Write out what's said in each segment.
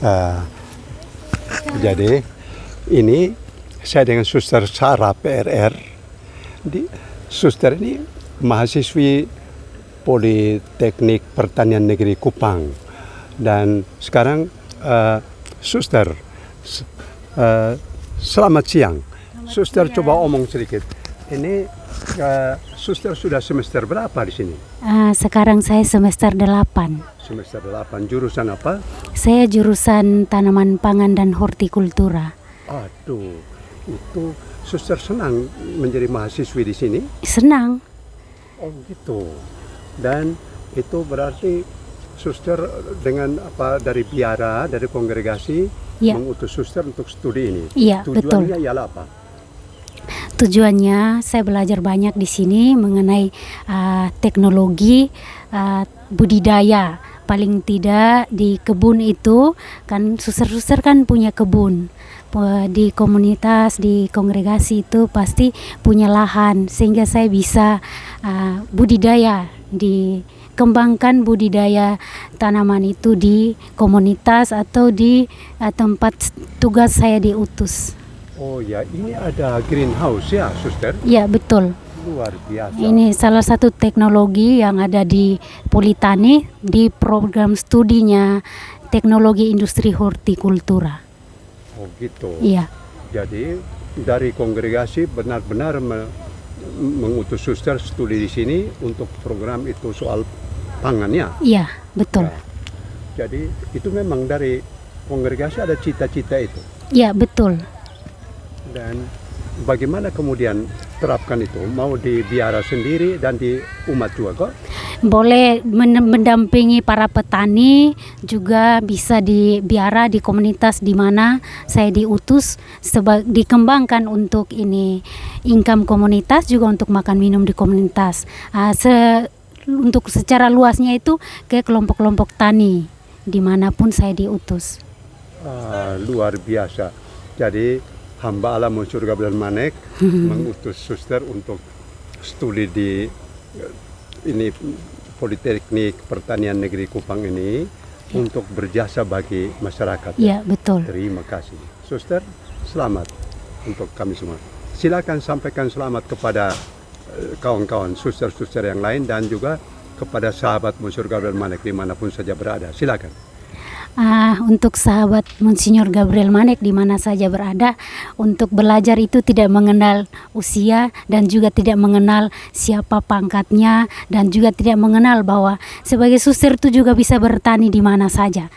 Eh, jadi ini saya dengan Suster Sarah PRR. Suster ini mahasiswi Politeknik Pertanian Negeri Kupang, dan sekarang Suster selamat siang. Suster siang. Coba omong sedikit. Ini Suster sudah semester berapa di sini? Sekarang saya semester 8. Semester 8. Jurusan apa? Saya jurusan tanaman pangan dan hortikultura. Aduh, itu Suster senang menjadi mahasiswi di sini? Senang. Oh gitu. Dan itu berarti Suster dengan apa dari biara, dari kongregasi mengutus Suster untuk studi ini. Iya, Tujuannya betul. ialah apa? Tujuannya saya belajar banyak di sini mengenai teknologi budidaya. Paling tidak di kebun itu kan suster-suster kan punya kebun. Di komunitas, di kongregasi itu pasti punya lahan, sehingga saya bisa budidaya, dikembangkan budidaya tanaman itu di komunitas atau di tempat tugas saya diutus. Oh ya, ini ada greenhouse ya, Suster? Ya, betul. Luar biasa. Ini salah satu teknologi yang ada di Politani di program studinya teknologi industri hortikultura. Oh gitu. Iya. Jadi dari kongregasi benar-benar mengutus Suster studi di sini untuk program itu soal pangannya. Iya, betul. Ya. Jadi itu memang dari kongregasi ada cita-cita itu. Iya, betul. Dan bagaimana kemudian terapkan itu? Mau di biara sendiri dan di umat juga kok? Boleh mendampingi para petani, juga bisa di biara di komunitas di mana saya diutus dikembangkan untuk ini income komunitas, juga untuk makan minum di komunitas. Untuk secara luasnya itu ke kelompok-kelompok tani dimanapun saya diutus. Luar biasa. Jadi hamba Allah Monsieur Gabriel Manek mengutus Suster untuk studi di ini Politeknik Pertanian Negeri Kupang ini untuk berjasa bagi masyarakat. Iya, betul. Terima kasih. Suster, selamat untuk kami semua. Silakan sampaikan selamat kepada kawan-kawan suster-suster yang lain dan juga kepada sahabat Monsieur Gabriel Manek dimanapun saja berada. Silakan. Untuk sahabat Monsinyur Gabriel Manek di mana saja berada, untuk belajar itu tidak mengenal usia dan juga tidak mengenal siapa pangkatnya, dan juga tidak mengenal bahwa sebagai suster itu juga bisa bertani di mana saja.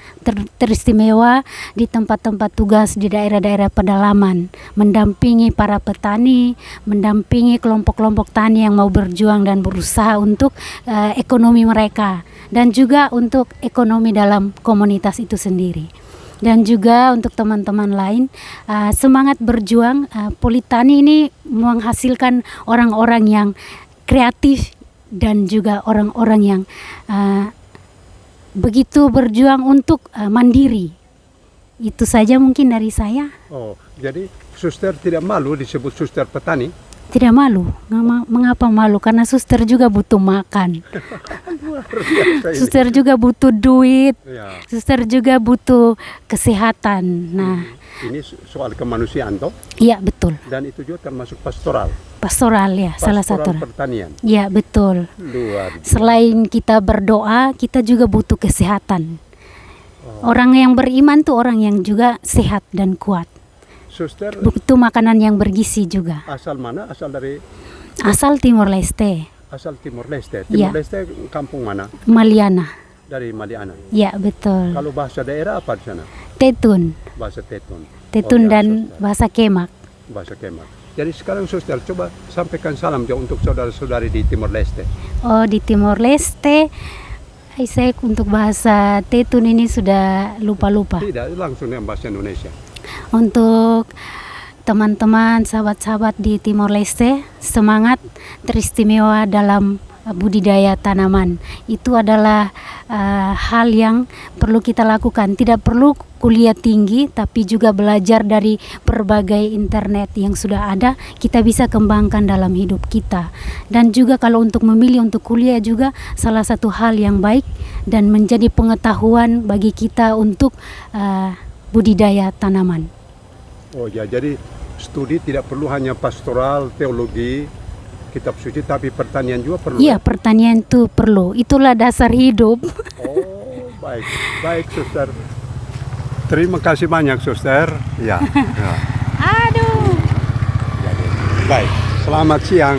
Teristimewa di tempat-tempat tugas di daerah-daerah pedalaman, mendampingi para petani, mendampingi kelompok-kelompok tani yang mau berjuang dan berusaha untuk ekonomi mereka, dan juga untuk ekonomi dalam komunitas itu sendiri. Dan juga untuk teman-teman lain, semangat berjuang. Politani ini menghasilkan orang-orang yang kreatif dan juga orang-orang yang begitu berjuang untuk mandiri. Itu saja mungkin dari saya. Oh, jadi Suster tidak malu disebut Suster petani? Tidak malu. Mengapa malu? Karena suster juga butuh makan. Suster juga butuh duit. Ya. Suster juga butuh kesehatan. Nah, ini soal kemanusiaan toh? Iya, betul. Dan itu juga termasuk pastoral. Pastoral ya, salah satu. Pertanian. Iya, betul. Luar biasa. Selain kita berdoa, kita juga butuh kesehatan. Orang yang beriman tuh orang yang juga sehat dan kuat. Suster, butuh makanan yang bergizi juga. Asal mana? Asal dari? Asal Timor Leste. Asal Timor Leste. Timor Leste kampung mana? Maliana. Dari Maliana. Ya, betul. Kalau bahasa daerah apa di sana? Tetun. Bahasa Tetun. Tetun dan Suster. Bahasa Kemak. Bahasa Kemak. Jadi sekarang Suster coba sampaikan salam untuk saudara-saudari di Timor Leste. Oh, di Timor Leste. Saya untuk bahasa Tetun ini sudah lupa-lupa. Tidak, langsung yang bahasa Indonesia. Untuk teman-teman, sahabat-sahabat di Timor Leste, semangat, teristimewa dalam budidaya tanaman. Itu adalah hal yang perlu kita lakukan. Tidak perlu kuliah tinggi, tapi juga belajar dari berbagai internet yang sudah ada, kita bisa kembangkan dalam hidup kita. Dan juga kalau untuk memilih untuk kuliah juga salah satu hal yang baik, dan menjadi pengetahuan bagi kita untuk budidaya tanaman. Oh ya, jadi studi tidak perlu hanya pastoral, teologi, kitab suci, tapi pertanian juga perlu. Iya, pertanian itu perlu. Itulah dasar hidup. Oh, baik. Baik, Suster. Terima kasih banyak, Suster. Ya. Ya. Aduh. Baik. Selamat siang.